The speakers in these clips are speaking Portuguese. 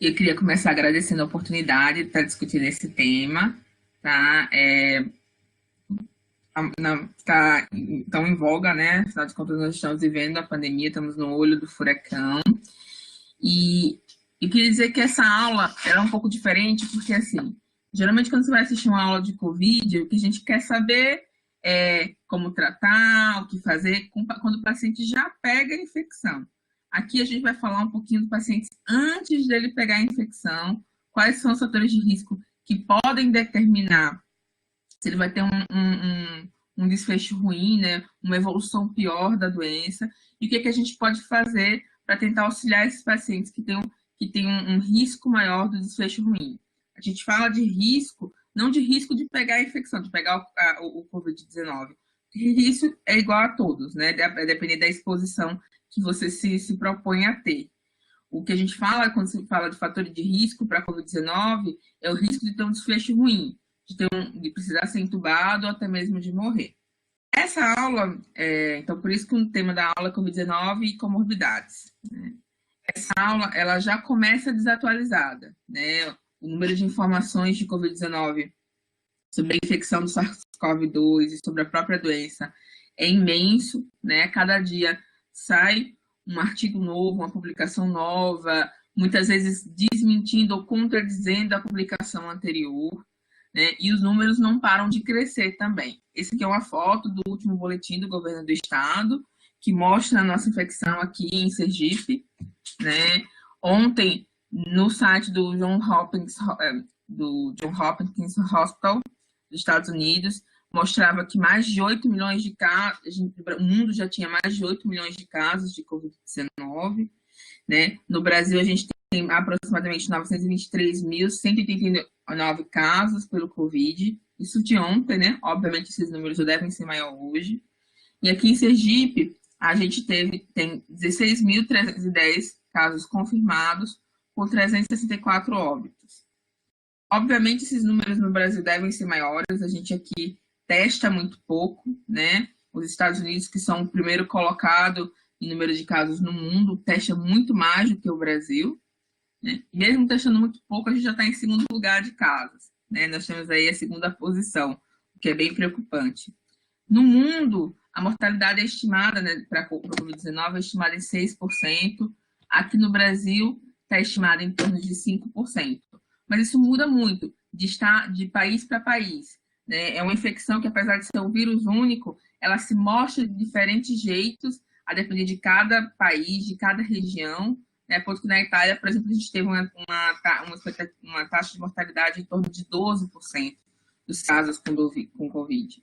Eu queria começar agradecendo a oportunidade de estar discutindo esse tema, tá? Está tão em voga, né? Afinal de contas, nós estamos vivendo a pandemia, estamos no olho do furacão. E eu queria dizer que essa aula era um pouco diferente, porque, assim, geralmente quando você vai assistir uma aula de Covid, o que a gente quer saber é como tratar, o que fazer quando o paciente já pega a infecção. Aqui a gente vai falar um pouquinho do paciente antes dele pegar a infecção, quais são os fatores de risco que podem determinar se ele vai ter um desfecho ruim, né, uma evolução pior da doença, e o que a gente pode fazer para tentar auxiliar esses pacientes que têm um risco maior do desfecho ruim. A gente fala de risco, não de risco de pegar a infecção, de pegar o Covid-19. Isso é igual a todos, né? Depender da exposição que você se propõe a ter. O que a gente fala quando se fala de fatores de risco para a Covid-19 é o risco de ter um desfecho ruim, de precisar ser entubado ou até mesmo de morrer. Essa aula, então, por isso que o tema da aula é Covid-19 e comorbidades. Né? Essa aula, ela já começa desatualizada, né? O número de informações de Covid-19 sobre a infecção do SARS-CoV-2 e sobre a própria doença é imenso, né? Cada dia sai um artigo novo, uma publicação nova, muitas vezes desmentindo ou contradizendo a publicação anterior, né? E os números não param de crescer também. Esse aqui é uma foto do último boletim do governo do estado, que mostra a nossa infecção aqui em Sergipe, né? Ontem, no site do Johns Hopkins Hospital dos Estados Unidos, mostrava que mais de 8 milhões de casos, o mundo já tinha mais de 8 milhões de casos de Covid-19, né? No Brasil, a gente tem aproximadamente 923.189 casos pelo Covid, isso de ontem, né? Obviamente, esses números já devem ser maiores hoje. E aqui em Sergipe, a gente tem 16.310 casos confirmados por 364 óbitos. Obviamente, esses números no Brasil devem ser maiores, a gente aqui testa muito pouco, né? Os Estados Unidos, que são o primeiro colocado em número de casos no mundo, testa muito mais do que o Brasil, né? Mesmo testando muito pouco, a gente já está em segundo lugar de casos, né? Nós temos aí a segunda posição, o que é bem preocupante. No mundo, a mortalidade é estimada, né, para a Covid-19 é estimada em 6%. Aqui no Brasil, está estimada em torno de 5%. Mas isso muda muito de país para país. Né? É uma infecção que, apesar de ser um vírus único, ela se mostra de diferentes jeitos, a depender de cada país, de cada região. Né? Porque na Itália, por exemplo, a gente teve uma taxa de mortalidade em torno de 12% dos casos com Covid.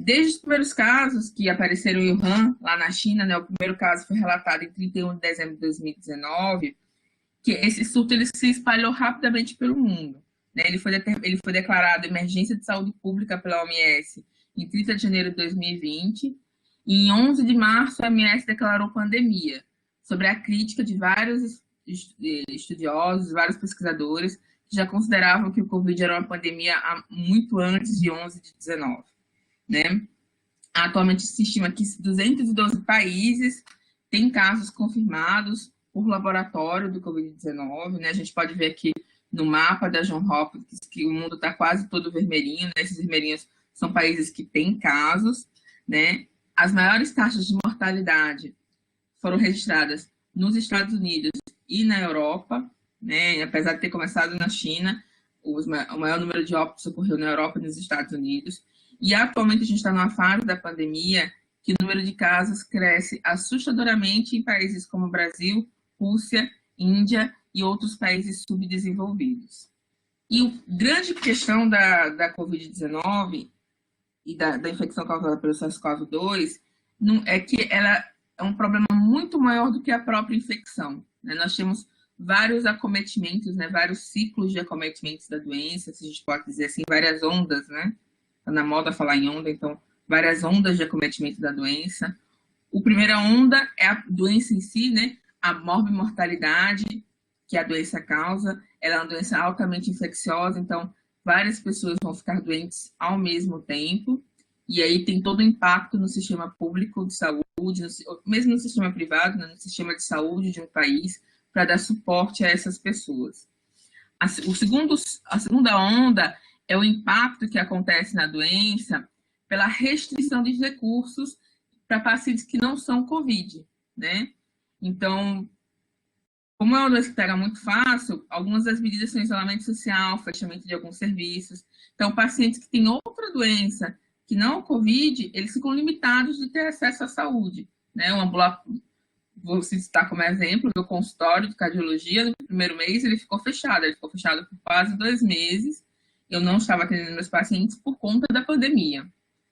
Desde os primeiros casos que apareceram em Wuhan, lá na China, né, o primeiro caso foi relatado em 31 de dezembro de 2019, que esse surto ele se espalhou rapidamente pelo mundo. Né? Ele foi declarado emergência de saúde pública pela OMS em 30 de janeiro de 2020, e em 11 de março a OMS declarou pandemia, sobre a crítica de vários estudiosos, vários pesquisadores, que já consideravam que o Covid era uma pandemia muito antes de 11 de 19. Né? Atualmente se estima que 212 países têm casos confirmados por laboratório do Covid-19. Né? A gente pode ver aqui no mapa da Johns Hopkins que o mundo está quase todo vermelhinho. Né? Esses vermelhinhos são países que têm casos. Né? As maiores taxas de mortalidade foram registradas nos Estados Unidos e na Europa. Né? Apesar de ter começado na China, o maior número de óbitos ocorreu na Europa e nos Estados Unidos. E atualmente a gente está numa fase da pandemia que o número de casos cresce assustadoramente em países como Brasil, Rússia, Índia e outros países subdesenvolvidos. E a grande questão da Covid-19 e da infecção causada pelo SARS-CoV-2 é que ela é um problema muito maior do que a própria infecção. Né? Nós temos vários acometimentos, né? Vários ciclos de acometimentos da doença, se a gente pode dizer assim, várias ondas, né? Está na moda falar em onda, então, várias ondas de acometimento da doença. A primeira onda é a doença em si, né? A morbimortalidade que a doença causa. Ela é uma doença altamente infecciosa, então, várias pessoas vão ficar doentes ao mesmo tempo. E aí tem todo o impacto no sistema público de saúde, mesmo no sistema privado, né? No sistema de saúde de um país, para dar suporte a essas pessoas. A segunda onda é o impacto que acontece na doença pela restrição de recursos para pacientes que não são COVID, né? Então, como é uma doença que pega muito fácil, algumas das medidas são isolamento social, fechamento de alguns serviços. Então, pacientes que têm outra doença que não é COVID, eles ficam limitados de ter acesso à saúde, né? O ambulatório, vou citar como exemplo, o consultório de cardiologia, no primeiro mês ele ficou por quase 2 meses. Eu não estava atendendo meus pacientes por conta da pandemia,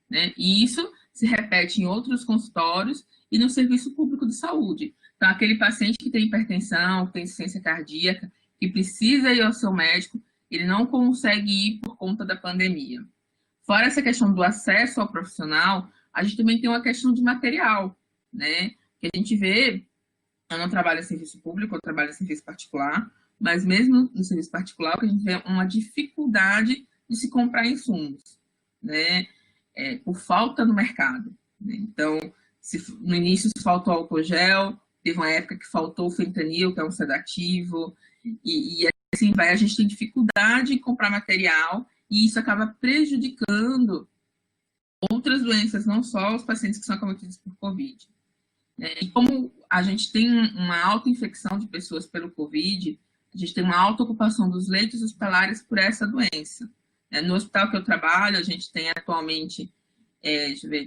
né? E isso se repete em outros consultórios e no serviço público de saúde. Então, aquele paciente que tem hipertensão, que tem insuficiência cardíaca, que precisa ir ao seu médico, ele não consegue ir por conta da pandemia. Fora essa questão do acesso ao profissional, a gente também tem uma questão de material, né? Que a gente vê, eu não trabalho em serviço público, eu trabalho em serviço particular, mas mesmo no serviço particular, a gente vê uma dificuldade de se comprar insumos, né? Por falta no mercado, né? Então, no início faltou álcool gel, teve uma época que faltou o fentanil, que é um sedativo, e assim vai, a gente tem dificuldade em comprar material, e isso acaba prejudicando outras doenças, não só os pacientes que são acometidos por Covid. E como a gente tem uma alta infecção de pessoas pelo Covid, a gente tem uma alta ocupação dos leitos hospitalares por essa doença. No hospital que eu trabalho, a gente tem atualmente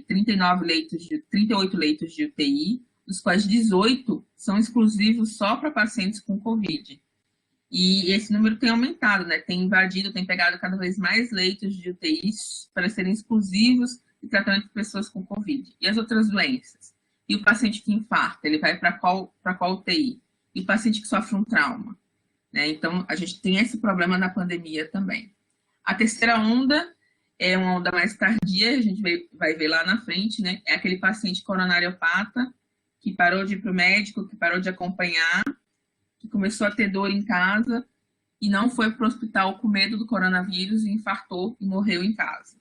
38 leitos de UTI, dos quais 18 são exclusivos só para pacientes com Covid. E esse número tem aumentado, né? Tem invadido, tem pegado cada vez mais leitos de UTI para serem exclusivos de tratamento de pessoas com Covid. E as outras doenças? E o paciente que infarta, ele vai para qual UTI? E o paciente que sofre um trauma, né? Então, a gente tem esse problema na pandemia também. A terceira onda é uma onda mais tardia, a gente vai ver lá na frente, né? É aquele paciente coronariopata que parou de ir para o médico, que parou de acompanhar, que começou a ter dor em casa e não foi para o hospital com medo do coronavírus e infartou e morreu em casa,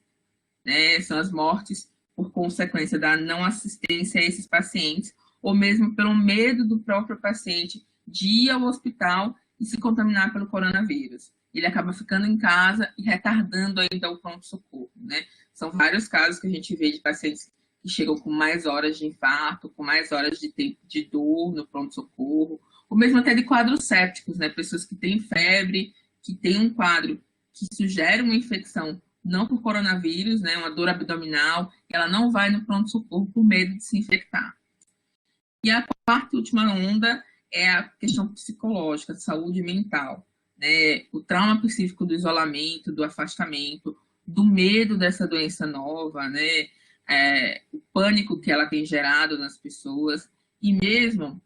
né? São as mortes por consequência da não assistência a esses pacientes, ou mesmo pelo medo do próprio paciente de ir ao hospital e se contaminar pelo coronavírus. Ele acaba ficando em casa e retardando ainda o pronto-socorro, né? São vários casos que a gente vê de pacientes que chegam com mais horas de infarto, com mais horas de tempo de dor no pronto-socorro, ou mesmo até de quadros sépticos, né? Pessoas que têm febre, que têm um quadro que sugere uma infecção, não por coronavírus, né? Uma dor abdominal, ela não vai no pronto-socorro por medo de se infectar. E a quarta e última onda é a questão psicológica, de saúde mental, né? O trauma psíquico do isolamento, do afastamento, do medo dessa doença nova, né? O pânico que ela tem gerado nas pessoas, e mesmo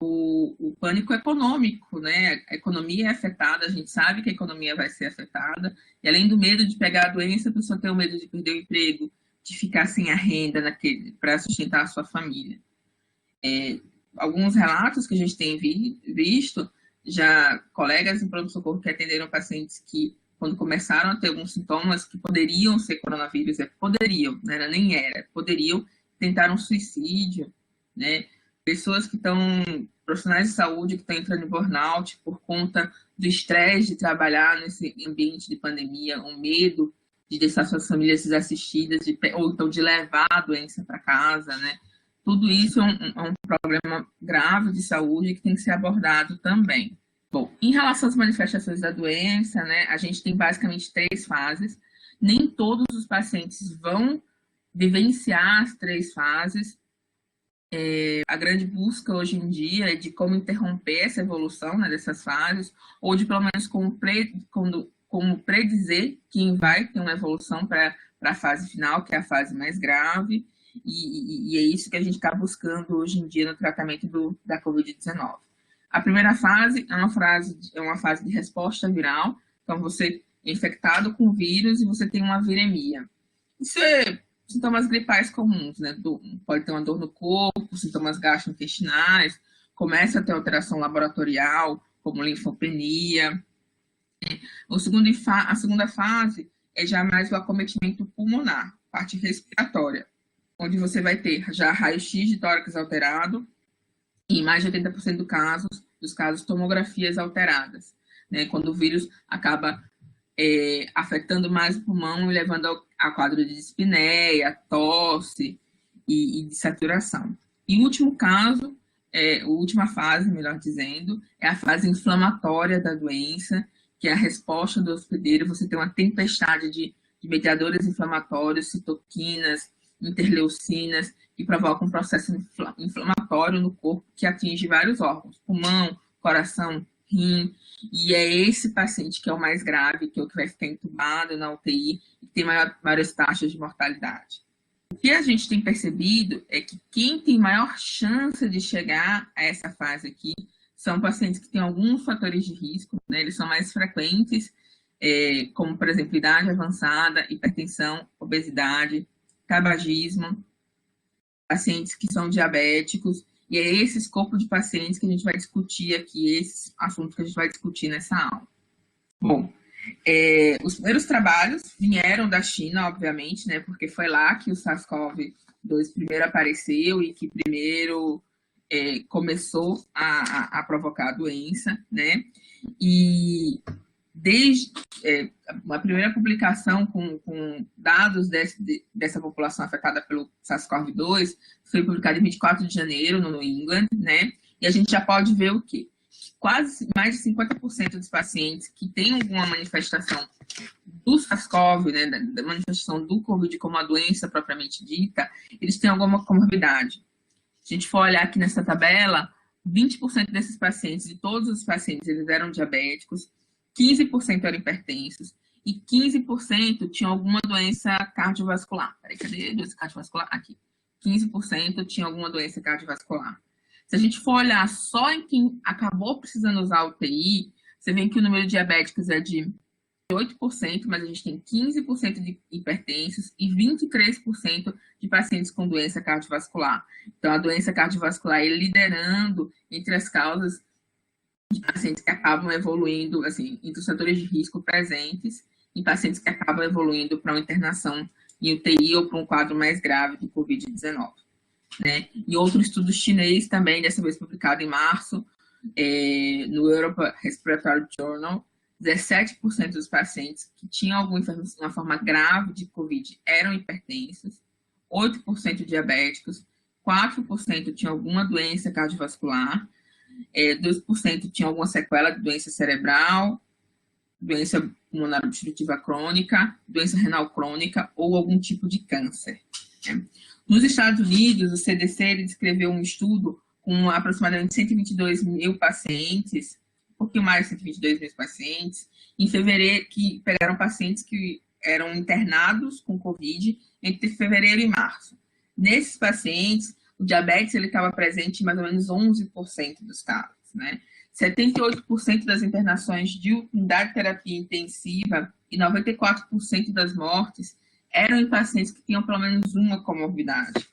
o pânico econômico, né? A economia é afetada, a gente sabe que a economia vai ser afetada, e além do medo de pegar a doença, a pessoa tem o medo de perder o emprego, de ficar sem a renda para sustentar a sua família. Alguns relatos que a gente tem visto, já colegas em pronto-socorro que atenderam pacientes que, quando começaram a ter alguns sintomas que poderiam ser coronavírus, poderiam, não era nem era, poderiam tentar um suicídio, né? Pessoas que estão, profissionais de saúde que estão entrando em burnout por conta do estresse de trabalhar nesse ambiente de pandemia, o medo de deixar suas famílias desassistidas, ou então de levar a doença para casa, né? Tudo isso é um problema grave de saúde que tem que ser abordado também. Bom, em relação às manifestações da doença, né, a gente tem basicamente 3 fases. Nem todos os pacientes vão vivenciar as 3 fases. A grande busca hoje em dia é de como interromper essa evolução, né, dessas fases, ou de pelo menos como predizer quem vai ter uma evolução para a fase final, que é a fase mais grave, e é isso que a gente está buscando hoje em dia no tratamento da Covid-19. A primeira fase é uma fase de resposta viral, então você é infectado com o vírus e você tem uma viremia. Isso é sintomas gripais comuns, né? Pode ter uma dor no corpo, sintomas gastrointestinais, começa a ter alteração laboratorial, como linfopenia. A segunda fase é já mais o acometimento pulmonar, parte respiratória, onde você vai ter já raio-x de tórax alterado, e em mais de 80% dos casos, dos casos, tomografias alteradas, né? Quando o vírus acaba afetando mais o pulmão e levando a quadro de dispneia, tosse e de saturação. E o último caso, a última fase, melhor dizendo, é a fase inflamatória da doença, que é a resposta do hospedeiro. Você tem uma tempestade de mediadores inflamatórios, citoquinas, interleucinas, que provocam um processo inflamatório no corpo que atinge vários órgãos, pulmão, coração, rim, e é esse paciente que é o mais grave, que é o que vai ficar entubado na UTI e tem maiores taxas de mortalidade. O que a gente tem percebido é que quem tem maior chance de chegar a essa fase aqui são pacientes que têm alguns fatores de risco, né? Eles são mais frequentes, como, por exemplo, idade avançada, hipertensão, obesidade, tabagismo, pacientes que são diabéticos, e é esse escopo de pacientes que a gente vai discutir aqui, esses assuntos que a gente vai discutir nessa aula. Bom, os primeiros trabalhos vieram da China, obviamente, né, porque foi lá que o SARS-CoV-2 primeiro apareceu e que primeiro começou a provocar a doença, né, e desde a primeira publicação com dados dessa população afetada pelo SARS-CoV-2 foi publicada em 24 de janeiro no New England, né? E a gente já pode ver o quê? Quase mais de 50% dos pacientes que têm alguma manifestação do SARS-CoV, né, da manifestação do COVID como a doença propriamente dita, eles têm alguma comorbidade. Se a gente for olhar aqui nessa tabela, 20% desses pacientes, de todos os pacientes, eles eram diabéticos, 15% eram hipertensos e 15% tinham alguma doença cardiovascular. Peraí, cadê a doença cardiovascular? Aqui. 15% tinha alguma doença cardiovascular. Se a gente for olhar só em quem acabou precisando usar UTI, você vê que o número de diabéticos é de 8%, mas a gente tem 15% de hipertensos e 23% de pacientes com doença cardiovascular. Então, a doença cardiovascular é liderando entre as causas de pacientes que acabam evoluindo, assim, entre os fatores de risco presentes, em pacientes que acabam evoluindo para uma internação em UTI ou para um quadro mais grave de Covid-19. Né? E outro estudo chinês também, dessa vez publicado em março, no European Respiratory Journal, 17% dos pacientes que tinham uma forma grave de Covid eram hipertensos, 8% diabéticos, 4% tinham alguma doença cardiovascular, 2% tinham alguma sequela de doença cerebral, doença pulmonar obstrutiva crônica, doença renal crônica ou algum tipo de câncer. Né? Nos Estados Unidos, o CDC descreveu um estudo com aproximadamente 122 mil pacientes, um pouquinho mais de 122 mil pacientes, em fevereiro, que pegaram pacientes que eram internados com Covid entre fevereiro e março. Nesses pacientes, o diabetes estava presente em mais ou menos 11% dos casos, né? 78% das internações de unidade de terapia intensiva e 94% das mortes eram em pacientes que tinham pelo menos uma comorbidade,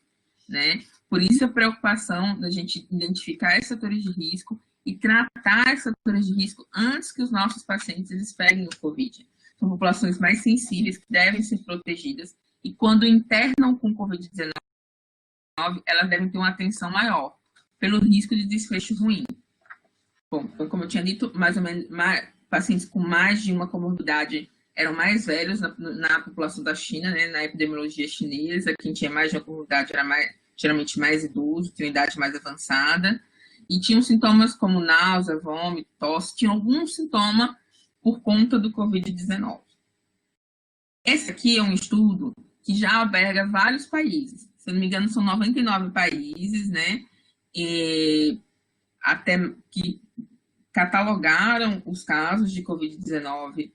né? Por isso a preocupação da gente identificar esses fatores de risco e tratar esses fatores de risco antes que os nossos pacientes eles peguem o COVID. São populações mais sensíveis que devem ser protegidas e quando internam com COVID-19, elas devem ter uma atenção maior pelo risco de desfecho ruim. Bom, então, como eu tinha dito, mais ou menos, pacientes com mais de uma comorbidade eram mais velhos na população da China, né, na epidemiologia chinesa. Quem tinha mais de uma comorbidade era geralmente mais idoso, tinha idade mais avançada, e tinham sintomas como náusea, vômito, tosse, tinham algum sintoma por conta do Covid-19. Esse aqui é um estudo que já alberga vários países. Se eu não me engano, são 99 países, né, até que catalogaram os casos de Covid-19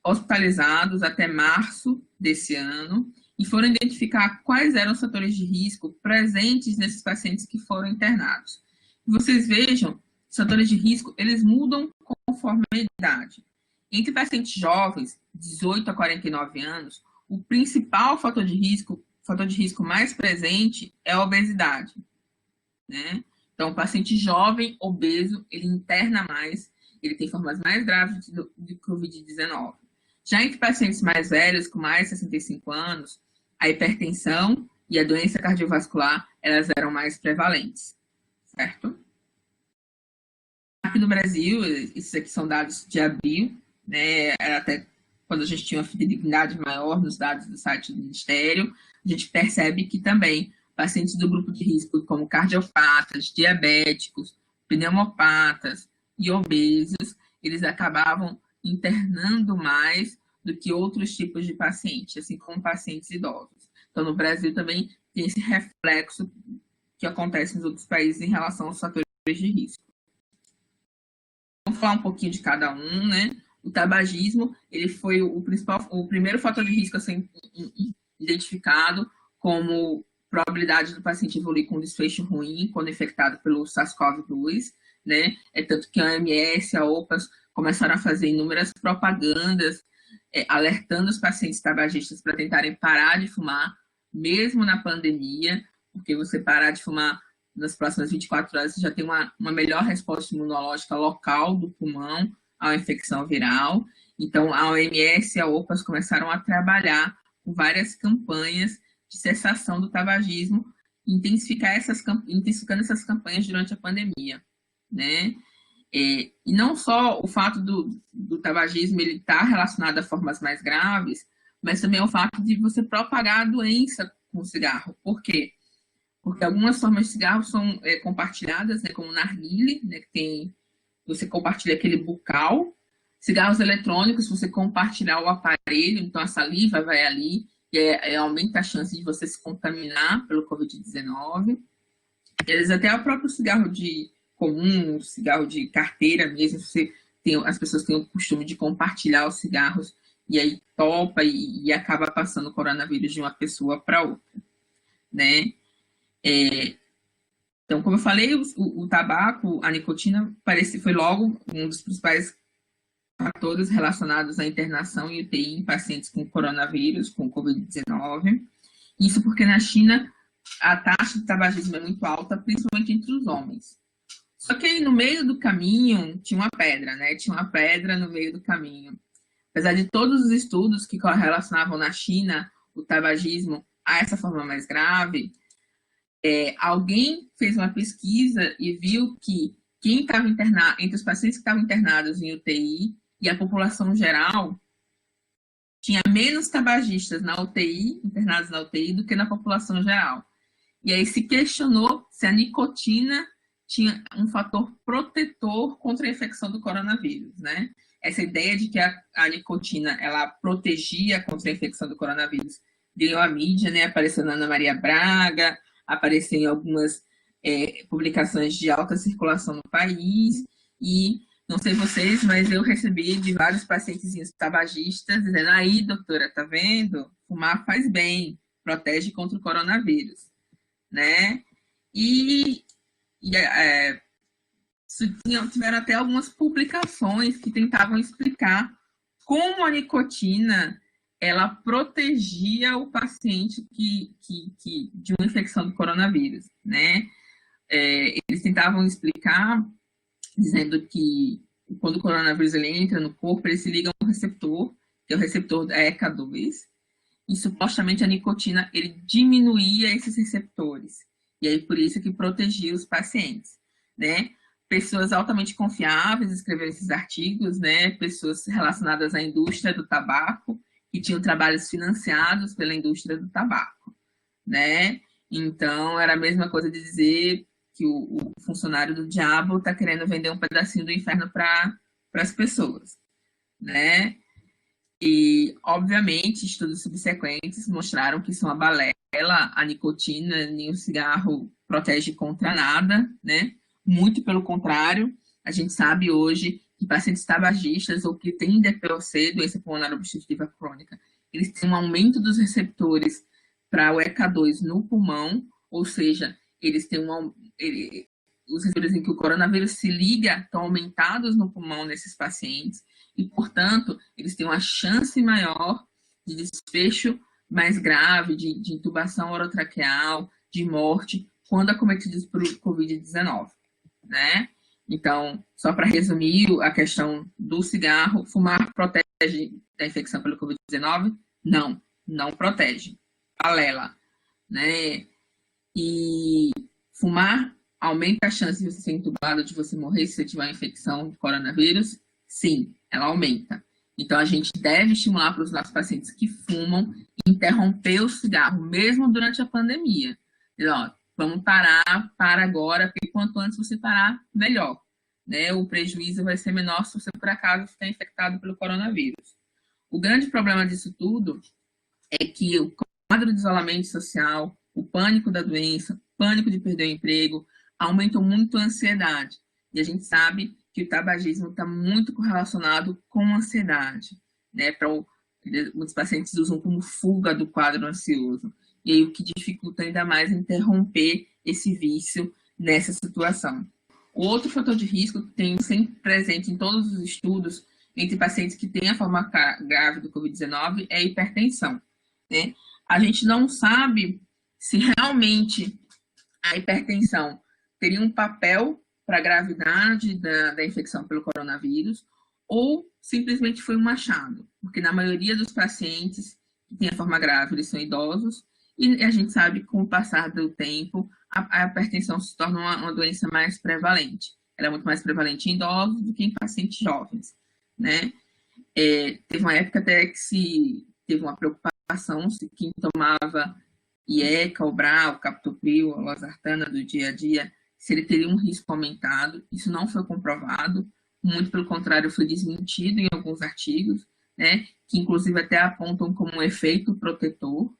hospitalizados até março desse ano e foram identificar quais eram os fatores de risco presentes nesses pacientes que foram internados. Vocês vejam, os fatores de risco, eles mudam conforme a idade. Entre pacientes jovens, 18 a 49 anos, o principal fator de risco mais presente é a obesidade, né? Então, o paciente jovem, obeso, ele interna mais, ele tem formas mais graves de Covid-19. Já entre pacientes mais velhos, com mais de 65 anos, a hipertensão e a doença cardiovascular, elas eram mais prevalentes, certo? Aqui no Brasil, esses aqui são dados de abril, né? Era até quando a gente tinha uma fidelidade maior nos dados do site do Ministério, a gente percebe que também pacientes do grupo de risco, como cardiopatas, diabéticos, pneumopatas e obesos, eles acabavam internando mais do que outros tipos de pacientes, assim como pacientes idosos. Então, no Brasil também tem esse reflexo que acontece nos outros países em relação aos fatores de risco. Vamos falar um pouquinho de cada um, né? O tabagismo, ele foi o primeiro fator de risco a ser identificado como probabilidade do paciente evoluir com desfecho ruim quando infectado pelo SARS-CoV-2, né? É tanto que a OMS, a OPAS começaram a fazer inúmeras propagandas alertando os pacientes tabagistas para tentarem parar de fumar, mesmo na pandemia, porque você parar de fumar nas próximas 24 horas, você já tem uma melhor resposta imunológica local do pulmão à infecção viral. Então, a OMS e a OPAS começaram a trabalhar com várias campanhas de cessação do tabagismo, intensificando essas campanhas durante a pandemia, né? E não só o fato do tabagismo ele estar relacionado a formas mais graves, mas também o fato de você propagar a doença com o cigarro. Por quê? Porque algumas formas de cigarro são compartilhadas, né, como o narguilé, né, que você compartilha aquele bucal. Cigarros eletrônicos, você compartilhar o aparelho, então a saliva vai ali e aumenta a chance de você se contaminar pelo Covid-19. Eles até o próprio cigarro comum, cigarro de carteira mesmo, as pessoas têm o costume de compartilhar os cigarros e aí topa e acaba passando o coronavírus de uma pessoa para outra, né? Então, como eu falei, o tabaco, a nicotina, foi logo um dos principais fatores relacionados à internação e UTI em pacientes com coronavírus, com Covid-19. Isso porque na China a taxa de tabagismo é muito alta, principalmente entre os homens. Só que aí no meio do caminho tinha uma pedra, né? Tinha uma pedra no meio do caminho. Apesar de todos os estudos que relacionavam na China o tabagismo a essa forma mais grave, alguém fez uma pesquisa e viu que quem estava internado, entre os pacientes que estavam internados em UTI e a população geral, tinha menos tabagistas na UTI, internados na UTI, do que na população geral. E aí se questionou se a nicotina tinha um fator protetor contra a infecção do coronavírus, né? Essa ideia de que a nicotina, ela protegia contra a infecção do coronavírus, ganhou a mídia, né? Apareceu na Ana Maria Braga, apareceu em algumas publicações de alta circulação no país, e não sei vocês, mas eu recebi de vários pacientezinhos tabagistas dizendo, aí, doutora, tá vendo? Fumar faz bem, protege contra o coronavírus, né? Tiveram até algumas publicações que tentavam explicar como a nicotina ela protegia o paciente de uma infecção do coronavírus, né? Eles tentavam explicar dizendo que quando o coronavírus ele entra no corpo, ele se liga a um receptor, que é o receptor da ECA2, e supostamente a nicotina ele diminuía esses receptores. E aí por isso que protegia os pacientes, né? Pessoas altamente confiáveis escreveram esses artigos, né? Pessoas relacionadas à indústria do tabaco, que tinham trabalhos financiados pela indústria do tabaco, né? Então, era a mesma coisa de dizer que o funcionário do diabo está querendo vender um pedacinho do inferno para as pessoas, né? E, obviamente, estudos subsequentes mostraram que isso é uma balela, a nicotina nem o cigarro protege contra nada, né? Muito pelo contrário, a gente sabe hoje que pacientes tabagistas ou que têm DPOC, doença pulmonar obstrutiva crônica, eles têm um aumento dos receptores para o ECA2 no pulmão, ou seja, eles têm os receptores em que o coronavírus se liga estão aumentados no pulmão nesses pacientes, e, portanto, eles têm uma chance maior de desfecho mais grave, de intubação orotraqueal, de morte, quando acometidos por Covid-19, né? Então, só para resumir a questão do cigarro, fumar protege da infecção pelo Covid-19? Não, não protege. Balela, né? E fumar aumenta a chance de você ser entubado, de você morrer se você tiver uma infecção de coronavírus? Sim, ela aumenta. Então, a gente deve estimular para os nossos pacientes que fumam interromper o cigarro, mesmo durante a pandemia. Ó, vamos parar, para agora, porque quanto antes você parar, melhor. Né? O prejuízo vai ser menor se você, por acaso, ficar infectado pelo coronavírus. O grande problema disso tudo é que o quadro de isolamento social, o pânico da doença, o pânico de perder o emprego, aumentam muito a ansiedade. E a gente sabe que o tabagismo está muito correlacionado com a ansiedade. Né? Muitos pacientes usam como fuga do quadro ansioso. E aí o que dificulta ainda mais interromper esse vício nessa situação. Outro fator de risco que tem sempre presente em todos os estudos entre pacientes que têm a forma grave do Covid-19 é a hipertensão. Né? A gente não sabe se realmente a hipertensão teria um papel para a gravidade da infecção pelo coronavírus ou simplesmente foi um achado, porque na maioria dos pacientes que têm a forma grave, eles são idosos, e a gente sabe que com o passar do tempo, a hipertensão se torna uma doença mais prevalente. Ela é muito mais prevalente em idosos do que em pacientes jovens, né? Teve uma época até que teve uma preocupação se quem tomava IECA, o BRA, o captopril, a losartana do dia a dia, se ele teria um risco aumentado. Isso não foi comprovado, muito pelo contrário, foi desmentido em alguns artigos, né, que inclusive até apontam como um efeito protetor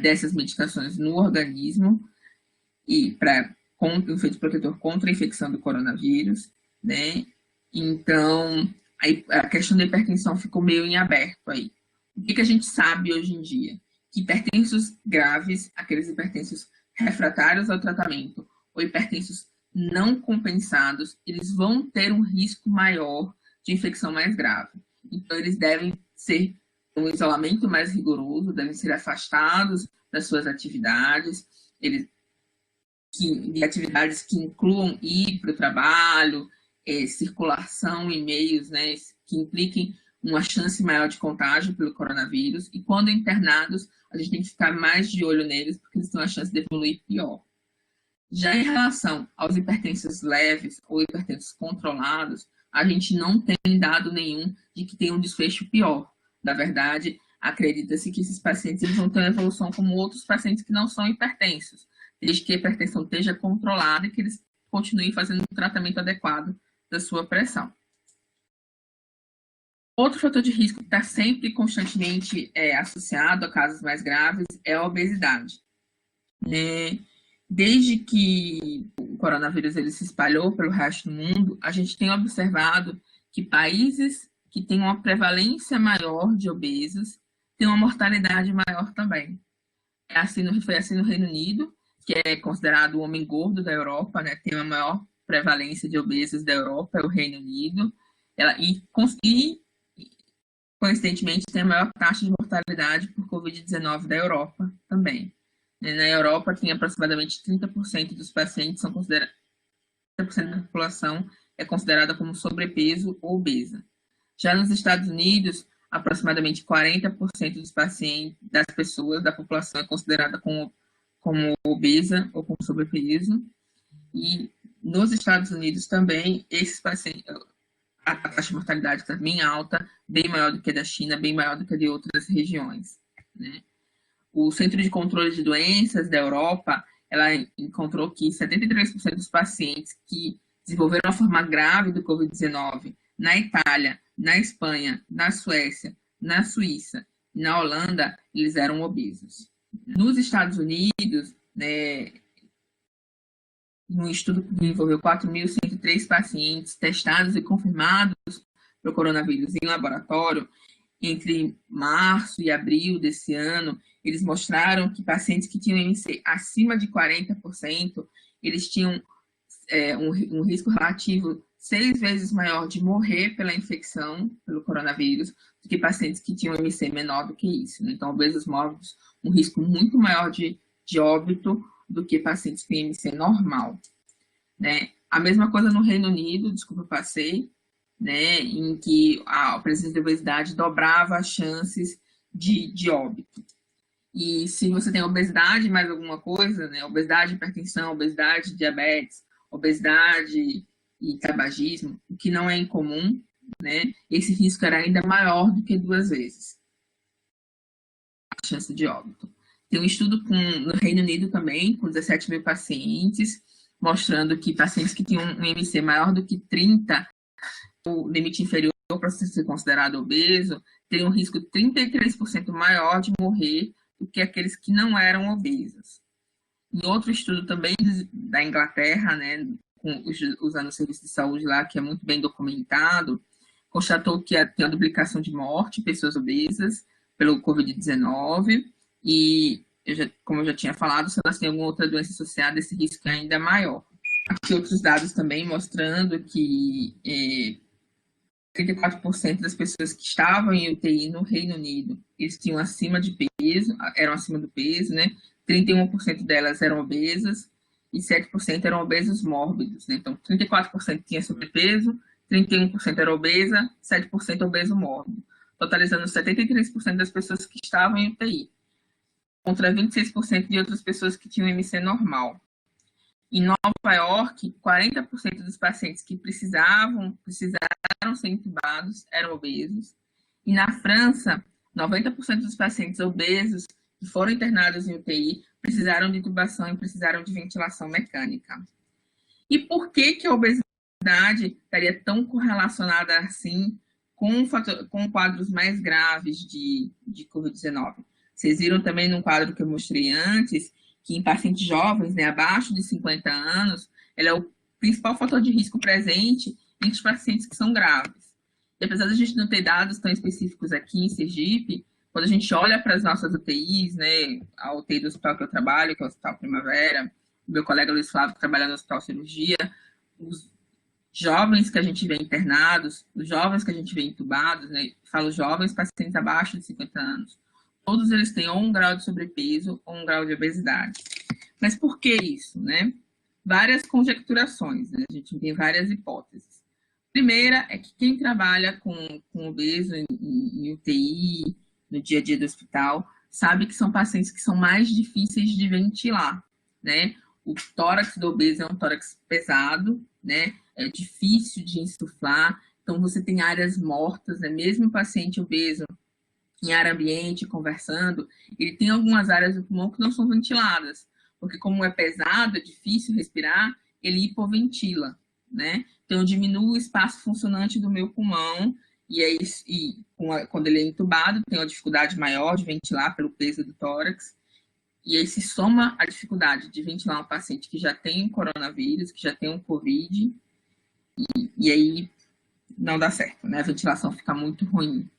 dessas medicações no organismo e um efeito protetor contra a infecção do coronavírus, né? Então, a questão da hipertensão ficou meio em aberto aí. O que a gente sabe hoje em dia? Que hipertensos graves, aqueles hipertensos refratários ao tratamento, ou hipertensos não compensados, eles vão ter um risco maior de infecção mais grave. Então, eles devem ser um isolamento mais rigoroso, devem ser afastados das suas atividades, de atividades que incluam ir para o trabalho, circulação em meios, né, que impliquem uma chance maior de contágio pelo coronavírus, e quando internados, a gente tem que ficar mais de olho neles, porque eles têm uma chance de evoluir pior. Já em relação aos hipertensos leves ou hipertensos controlados, a gente não tem dado nenhum de que tem um desfecho pior. Na verdade, acredita-se que esses pacientes eles vão ter uma evolução como outros pacientes que não são hipertensos, desde que a hipertensão esteja controlada e que eles continuem fazendo um tratamento adequado da sua pressão. Outro fator de risco que está sempre constantemente associado a casos mais graves é a obesidade. Desde que o coronavírus ele se espalhou pelo resto do mundo, a gente tem observado que países que têm uma prevalência maior de obesos têm uma mortalidade maior também. Foi assim no Reino Unido, que é considerado o homem gordo da Europa, né? Tem a maior prevalência de obesos da Europa, é o Reino Unido. E coincidentemente, tem a maior taxa de mortalidade por Covid-19 da Europa também. Na Europa, tem aproximadamente 30% dos pacientes são considerados, 30% da população é considerada como sobrepeso ou obesa. Já nos Estados Unidos, aproximadamente 40% dos pacientes, das pessoas, da população é considerada como obesa ou com sobrepeso. E nos Estados Unidos também, esses pacientes, a taxa de mortalidade está bem alta, bem maior do que a da China, bem maior do que a de outras regiões, né? O Centro de Controle de Doenças da Europa, ela encontrou que 73% dos pacientes que desenvolveram a forma grave do Covid-19 na Itália, na Espanha, na Suécia, na Suíça e na Holanda, eles eram obesos. Nos Estados Unidos, né, num estudo que envolveu 4.103 pacientes testados e confirmados para o coronavírus em laboratório, entre março e abril desse ano, eles mostraram que pacientes que tinham IMC acima de 40%, eles tinham um risco relativo 6 vezes maior de morrer pela infecção pelo coronavírus do que pacientes que tinham IMC menor do que isso. Né? Então, obesos mórbidos, um risco muito maior de óbito do que pacientes com IMC normal. Né? A mesma coisa no Reino Unido, desculpa, passei, né, em que a presença de obesidade dobrava as chances de óbito. E se você tem obesidade, mais alguma coisa, né? Obesidade, hipertensão, obesidade, diabetes, obesidade e tabagismo, o que não é incomum, né? Esse risco era ainda maior do que 2 vezes a chance de óbito. Tem um estudo no Reino Unido também, com 17 mil pacientes, mostrando que pacientes que tinham um IMC maior do que 30, o limite inferior para ser considerado obeso, teriam um risco 33% maior de morrer do que aqueles que não eram obesos. Em outro estudo também da Inglaterra, né, usando o serviço de saúde lá, que é muito bem documentado, constatou que tem a duplicação de morte em pessoas obesas pelo Covid-19 e, como eu já tinha falado, se elas têm alguma outra doença associada, esse risco é ainda maior. Aqui outros dados também mostrando que 34% das pessoas que estavam em UTI no Reino Unido, eles tinham acima de peso, eram acima do peso, né? 31% delas eram obesas e 7% eram obesos mórbidos, né? Então, 34% tinha sobrepeso, 31% era obesa, 7% obeso mórbido, totalizando 73% das pessoas que estavam em UTI, contra 26% de outras pessoas que tinham MC normal. Em Nova York, 40% dos pacientes que precisaram ser intubados eram obesos. E na França, 90% dos pacientes obesos que foram internados em UTI precisaram de intubação e precisaram de ventilação mecânica. E por que a obesidade estaria tão correlacionada assim com quadros mais graves de Covid-19? Vocês viram também num quadro que eu mostrei antes, que em pacientes jovens, né, abaixo de 50 anos, ela é o principal fator de risco presente entre os pacientes que são graves. E apesar de a gente não ter dados tão específicos aqui em Sergipe, quando a gente olha para as nossas UTIs, né, a UTI do hospital que eu trabalho, que é o Hospital Primavera, o meu colega Luiz Flávio que trabalha no Hospital Cirurgia, os jovens que a gente vê internados, os jovens que a gente vê entubados, né, falo jovens, pacientes abaixo de 50 anos, todos eles têm ou um grau de sobrepeso ou um grau de obesidade. Mas por que isso, né? Várias conjecturações, né? A gente tem várias hipóteses. Primeira é que quem trabalha com obeso em UTI, no dia a dia do hospital, sabe que são pacientes que são mais difíceis de ventilar, né? O tórax do obeso é um tórax pesado, né? É difícil de insuflar, então você tem áreas mortas, né? Mesmo o paciente obeso em ar ambiente, conversando, ele tem algumas áreas do pulmão que não são ventiladas, porque como é pesado, é difícil respirar, ele hipoventila, né? Então, eu diminuo o espaço funcionante do meu pulmão, e aí, quando ele é entubado, tem uma dificuldade maior de ventilar pelo peso do tórax, e aí se soma a dificuldade de ventilar um paciente que já tem coronavírus, que já tem um Covid, e aí não dá certo, né? A ventilação fica muito ruim.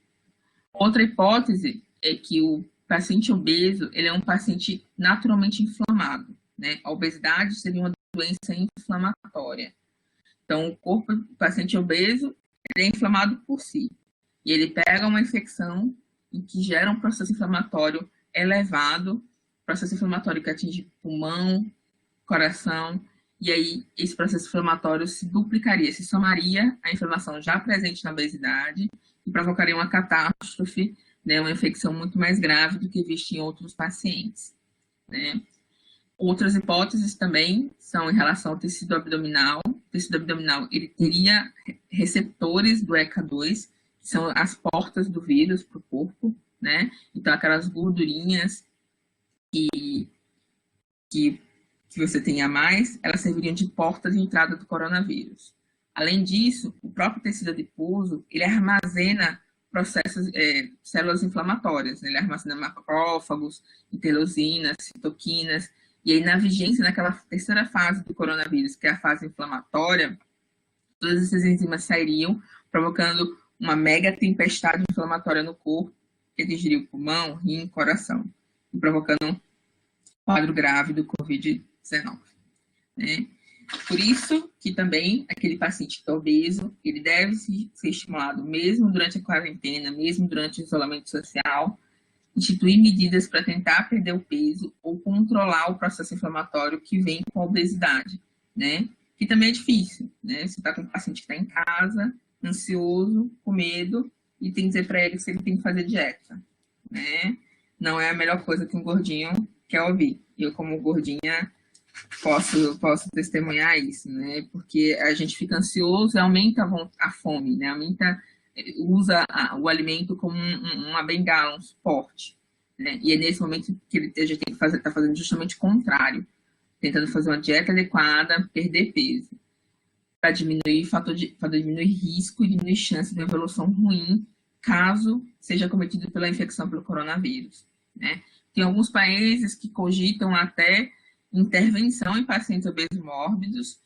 Outra hipótese é que o paciente obeso, ele é um paciente naturalmente inflamado, né? A obesidade seria uma doença inflamatória. Então, o paciente obeso, ele é inflamado por si. E ele pega uma infecção em que gera um processo inflamatório elevado, processo inflamatório que atinge pulmão, coração, e aí esse processo inflamatório se duplicaria, se somaria à inflamação já presente na obesidade e provocaria uma catástrofe, né, uma infecção muito mais grave do que vista em outros pacientes, né? Outras hipóteses também são em relação ao tecido abdominal. O tecido abdominal, ele teria receptores do ECA2, que são as portas do vírus para o corpo, né? Então, aquelas gordurinhas que você tenha mais, elas serviriam de porta de entrada do coronavírus. Além disso, o próprio tecido adiposo, ele armazena células inflamatórias, né? Ele armazena macrófagos, interleucinas, citoquinas, e aí na vigência, naquela terceira fase do coronavírus, que é a fase inflamatória, todas essas enzimas sairiam, provocando uma mega tempestade inflamatória no corpo, que atingiria o pulmão, rim, coração, e provocando um quadro grave do Covid-19. Né? Por isso que também aquele paciente que está obeso, ele deve ser estimulado mesmo durante a quarentena, mesmo durante o isolamento social, instituir medidas para tentar perder o peso ou controlar o processo inflamatório que vem com a obesidade, né? Que também é difícil, né? Você está com um paciente que está em casa, ansioso, com medo, e tem que dizer para ele que ele tem que fazer dieta, né? não é a melhor coisa que um gordinho quer ouvir. Eu, como gordinha, posso testemunhar isso, né? Porque a gente fica ansioso e aumenta a fome, né? Usa o alimento como uma bengala, um suporte, né? E é nesse momento que a gente tem que tá fazendo justamente o contrário, tentando fazer uma dieta adequada, perder peso, para diminuir risco e diminuir chance de uma evolução ruim, caso seja cometido pela infecção pelo coronavírus, né? Tem alguns países que cogitam até intervenção em pacientes obesos mórbidos,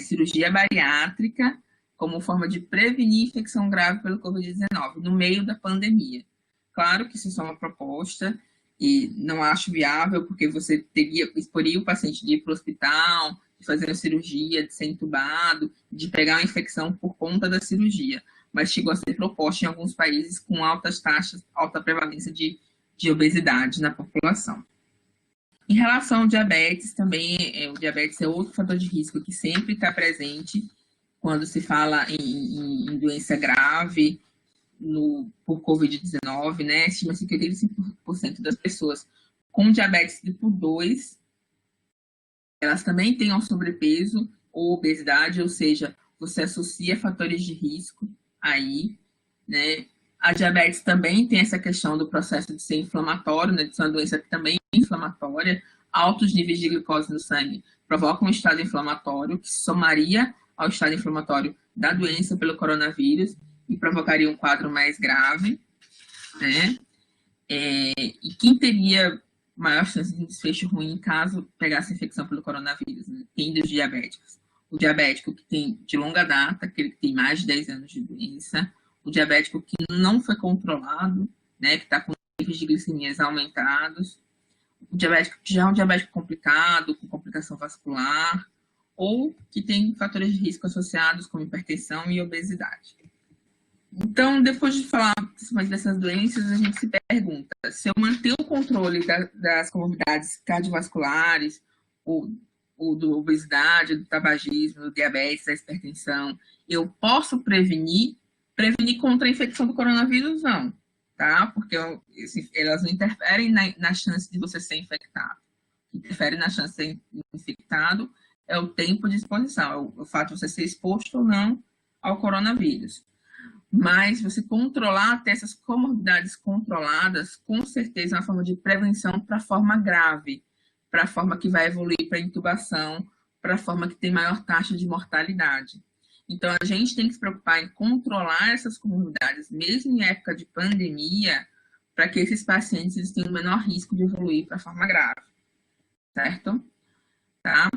cirurgia bariátrica, como forma de prevenir infecção grave pelo Covid-19, no meio da pandemia. Claro que isso é só uma proposta, e não acho viável, porque você exporia o paciente de ir para o hospital, de fazer a cirurgia, de ser entubado, de pegar uma infecção por conta da cirurgia. Mas chegou a ser proposta em alguns países com altas taxas, alta prevalência de obesidade na população. Em relação ao diabetes, também, o diabetes é outro fator de risco que sempre está presente quando se fala em doença grave por Covid-19, né? Estima-se que 85% das pessoas com diabetes tipo 2, elas também tenham sobrepeso ou obesidade, ou seja, você associa fatores de risco aí, né? A diabetes também tem essa questão do processo de ser inflamatório, né? De ser uma doença que também é inflamatória. Altos níveis de glicose no sangue provocam um estado inflamatório que se somaria ao estado inflamatório da doença pelo coronavírus e provocaria um quadro mais grave, né? E quem teria maior chance de um desfecho ruim caso pegasse infecção pelo coronavírus, né? Quem dos diabéticos? O diabético que tem de longa data, aquele que tem mais de 10 anos de doença, o diabético que não foi controlado, né, que está com níveis de glicemias aumentados, o diabético que já é um diabético complicado, com complicação vascular, ou que tem fatores de risco associados como hipertensão e obesidade. Então, depois de falar dessas doenças, a gente se pergunta se eu manter o controle das comorbidades cardiovasculares, ou da obesidade, do tabagismo, do diabetes, da hipertensão, eu posso prevenir contra a infecção do coronavírus? Não, tá? Porque elas não interferem na chance de você ser infectado. O que interfere na chance de ser infectado é o tempo de exposição, é o fato de você ser exposto ou não ao coronavírus. Mas você controlar até essas comorbidades controladas, com certeza é uma forma de prevenção para a forma grave, para a forma que vai evoluir para a intubação, para a forma que tem maior taxa de mortalidade. Então, a gente tem que se preocupar em controlar essas comorbidades, mesmo em época de pandemia, para que esses pacientes tenham o menor risco de evoluir para a forma grave, certo? Tá?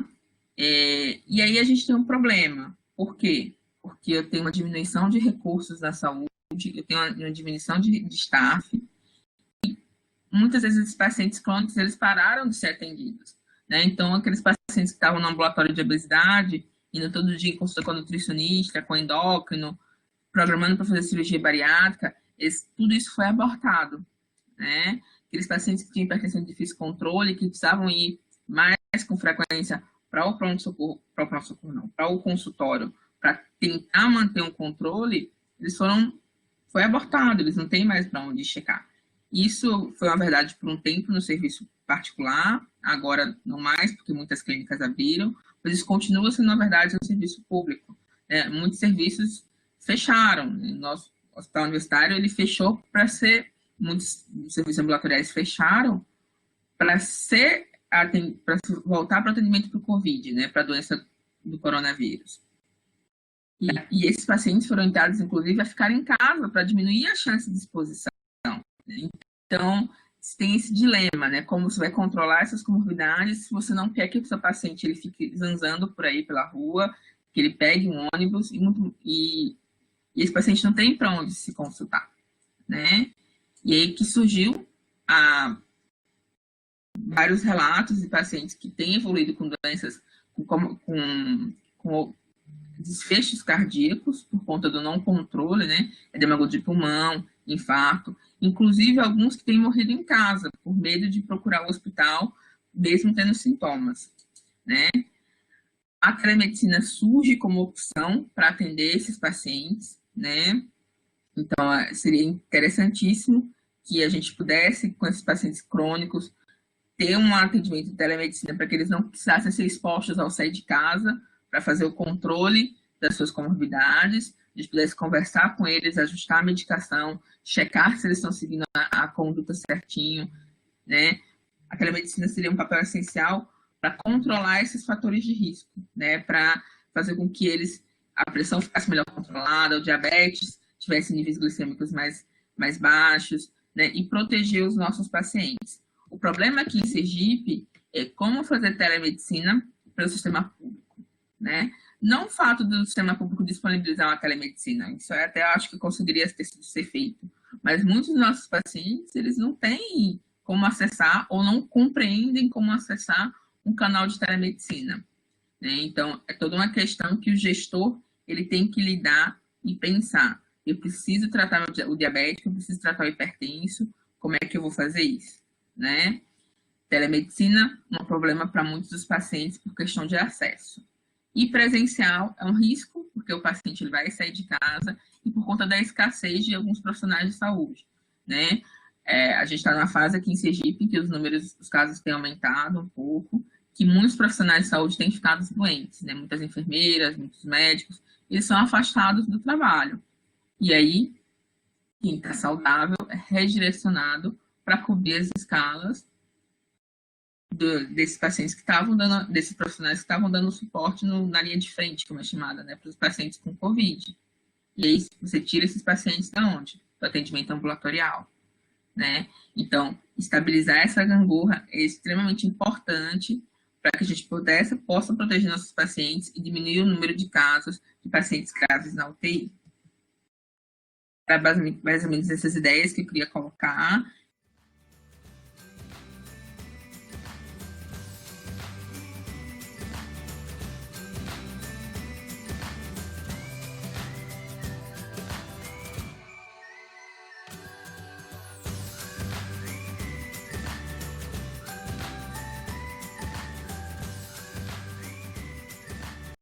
E aí a gente tem um problema. Por quê? Porque eu tenho uma diminuição de recursos da saúde, eu tenho uma diminuição de staff, e muitas vezes esses pacientes crônicos, eles pararam de ser atendidos, né? Então, aqueles pacientes que estavam no ambulatório de obesidade, indo todo dia em consulta com a nutricionista, com endócrino, programando para fazer cirurgia bariátrica, tudo isso foi abortado, né? Aqueles pacientes que tinham hipertensão de difícil controle, que precisavam ir mais com frequência para o pronto-socorro, para o consultório, para tentar manter um controle, foi abortado, eles não têm mais para onde checar. Isso foi uma verdade por um tempo no serviço particular, agora não mais, porque muitas clínicas abriram, mas isso continua sendo uma verdade no serviço público. Muitos serviços fecharam. Nosso hospital universitário, ele fechou para ser, muitos serviços ambulatoriais fecharam para voltar para o atendimento para o Covid, né, para a doença do coronavírus. E esses pacientes foram orientados, inclusive, a ficar em casa para diminuir a chance de exposição. Então, tem esse dilema, né? Como você vai controlar essas comorbidades se você não quer que o seu paciente ele fique zanzando por aí pela rua, que ele pegue um ônibus e esse paciente não tem para onde se consultar, né? E aí que surgiu vários relatos de pacientes que têm evoluído com doenças com desfechos cardíacos por conta do não controle, né? Edema de pulmão, infarto, inclusive alguns que têm morrido em casa por medo de procurar o hospital, mesmo tendo sintomas, né? A telemedicina surge como opção para atender esses pacientes, né? Então, seria interessantíssimo que a gente pudesse, com esses pacientes crônicos, ter um atendimento de telemedicina para que eles não precisassem ser expostos ao sair de casa, para fazer o controle das suas comorbidades, a gente pudesse conversar com eles, ajustar a medicação, checar se eles estão seguindo a conduta certinho, né? A telemedicina seria um papel essencial para controlar esses fatores de risco, né? Para fazer com que a pressão ficasse melhor controlada, o diabetes tivesse níveis glicêmicos mais baixos, né? E proteger os nossos pacientes. O problema aqui em Sergipe é como fazer telemedicina para o sistema público, né? Não o fato do sistema público disponibilizar uma telemedicina, isso até acho que conseguiria ter sido ser feito, mas muitos dos nossos pacientes, eles não têm como acessar ou não compreendem como acessar um canal de telemedicina, né? Então, é toda uma questão que o gestor ele tem que lidar e pensar. Eu preciso tratar o diabético, eu preciso tratar o hipertenso, como é que eu vou fazer isso, né? Telemedicina, um problema para muitos dos pacientes por questão de acesso. E presencial é um risco, porque o paciente ele vai sair de casa e por conta da escassez de alguns profissionais de saúde, né? A gente está numa fase aqui em Sergipe que os números dos casos têm aumentado um pouco, que muitos profissionais de saúde têm ficado doentes, né? Muitas enfermeiras, muitos médicos, eles são afastados do trabalho. E aí, quem está saudável é redirecionado para cobrir as escalas desses pacientes que estavam dando, desses profissionais que estavam dando suporte na linha de frente, como é chamada, né, para os pacientes com Covid. E aí você tira esses pacientes da onde? Do atendimento ambulatorial, né? Então, estabilizar essa gangorra é extremamente importante para que a gente possa proteger nossos pacientes e diminuir o número de casos de pacientes graves na UTI. Era mais ou menos essas ideias que eu queria colocar.